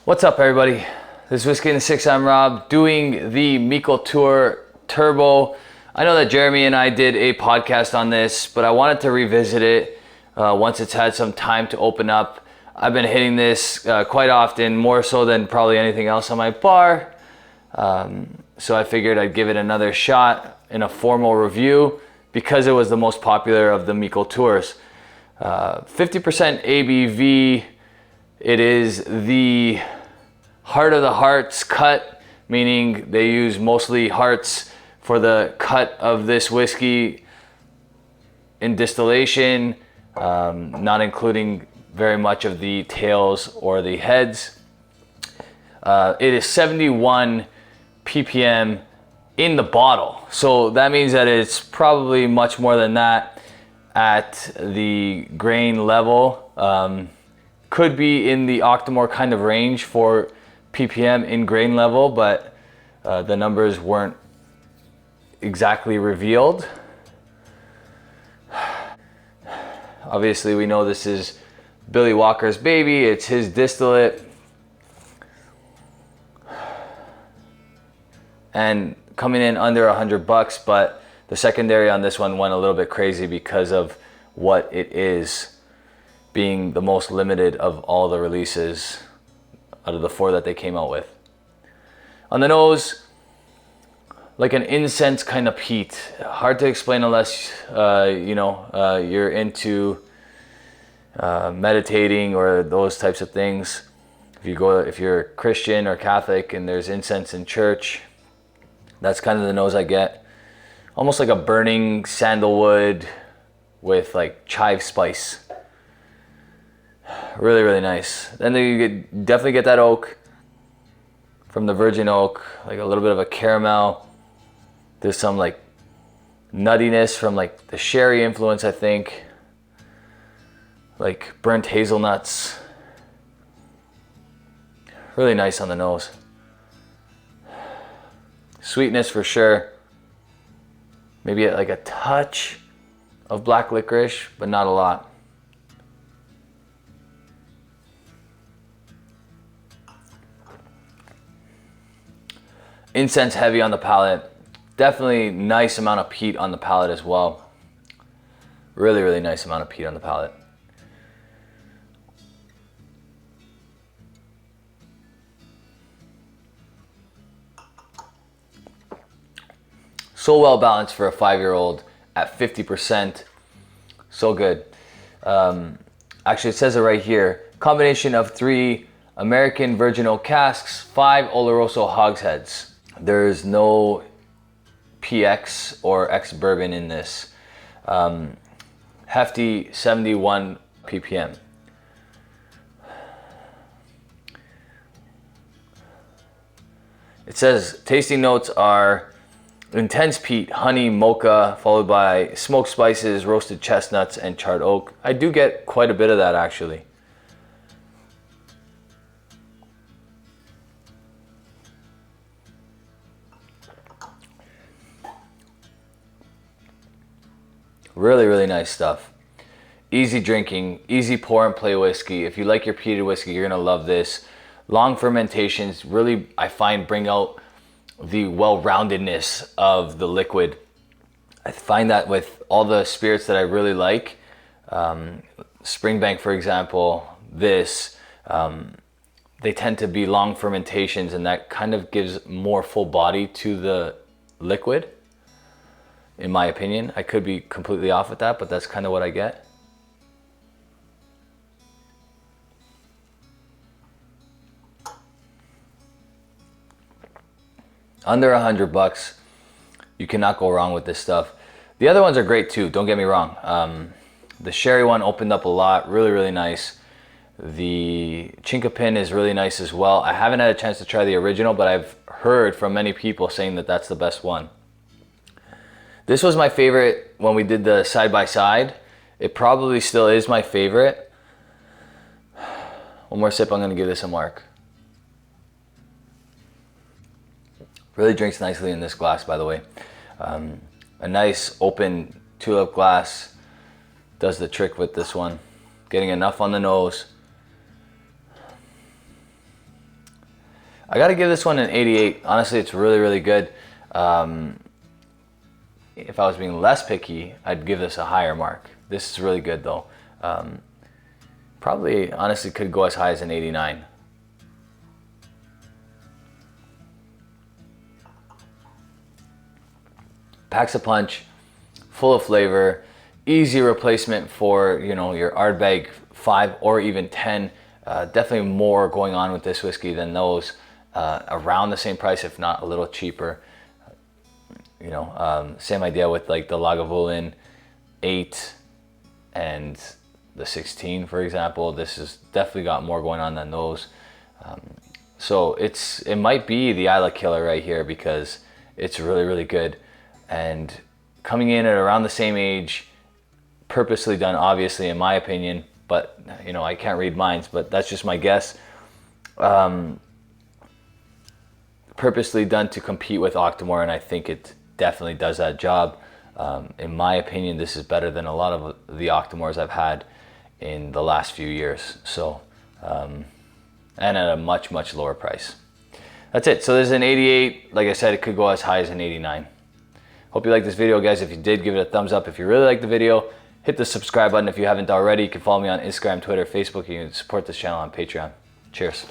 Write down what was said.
What's up, everybody? This is Whiskey in the Six. I'm Rob, doing the Meikle Toir Turbo. I know that Jeremy and I did a podcast on this, but I wanted to revisit it once it's had some time to open up. I've been hitting this quite often, more so than probably anything else on my bar. So I figured I'd give it another shot in a formal review because it was the most popular of the Meikle Toirs. 50% ABV. It is the heart of the hearts cut, meaning they use mostly hearts for the cut of this whiskey in distillation, not including very much of the tails or the heads. It is 71 ppm in the bottle, so that means that it's probably much more than that at the grain level. Could be in the octomore kind of range for ppm in grain level, but the numbers weren't exactly revealed. Obviously, we know this is Billy Walker's baby. It's his distillate. And coming in under $100, but the secondary on this one went a little bit crazy because of what it is, being the most limited of all the releases out of the 4 that they came out with. On the nose, like an incense kind of peat. Hard to explain unless you're into meditating or those types of things. If you're Christian or Catholic and there's incense in church, that's kind of the nose I get. Almost like a burning sandalwood with like chive spice. Really, really nice. Then you definitely get that oak from the virgin oak, like a little bit of a caramel. There's some like nuttiness from like the sherry influence, I think. Like burnt hazelnuts. Really nice on the nose. Sweetness for sure. Maybe like a touch of black licorice, but not a lot. Incense heavy on the palate. Definitely nice amount of peat on the palate as well. Really, really nice amount of peat on the palate. So well balanced for a 5-year-old at 50%. So good. Actually, it says it right here. Combination of 3 American virgin oak casks, 5 Oloroso hogsheads. There's no PX or ex-bourbon in this. Hefty 71 ppm. It says tasting notes are intense peat, honey, mocha, followed by smoked spices, roasted chestnuts, and charred oak. I do get quite a bit of that actually. Really, really nice stuff. Easy drinking, easy pour and play whiskey. If you like your peated whiskey, you're gonna love this. Long fermentations really, I find, bring out the well-roundedness of the liquid. I find that with all the spirits that I really like, Springbank, for example, they tend to be long fermentations, and that kind of gives more full body to the liquid. In my opinion, I could be completely off with that, but that's kind of what I get. Under $100, you cannot go wrong with this stuff. The other ones are great too, don't get me wrong. The sherry one opened up a lot, really, really nice. The Chinkapin is really nice as well. I haven't had a chance to try the original, but I've heard from many people saying that that's the best one. This was my favorite when we did the side-by-side. It probably still is my favorite. One more sip, I'm gonna give this a mark. Really drinks nicely in this glass, by the way. A nice open tulip glass does the trick with this one. Getting enough on the nose. I gotta give this one an 88. Honestly, it's really, really good. If I was being less picky, I'd give this a higher mark. This is really good though. Probably, honestly, could go as high as an 89. Packs a punch, full of flavor, easy replacement for, you know, your Ardbeg 5 or even 10. Definitely more going on with this whiskey than those. Around the same price, if not a little cheaper. You know, same idea with like the Lagavulin 8 and the 16, for example. This has definitely got more going on than those. So it might be the Isla killer right here because it's really, really good. And coming in at around the same age, purposely done, obviously, in my opinion, but you know, I can't read minds, but that's just my guess. Purposely done to compete with Octomore, and I think it definitely does that job. In my opinion, this is better than a lot of the Octomores I've had in the last few years. So, and at a much, much lower price. That's it. So there's an 88. Like I said, it could go as high as an 89. Hope you liked this video, guys. If you did, give it a thumbs up. If you really liked the video, hit the subscribe button if you haven't already. You can follow me on Instagram, Twitter, Facebook. You can support this channel on Patreon. Cheers.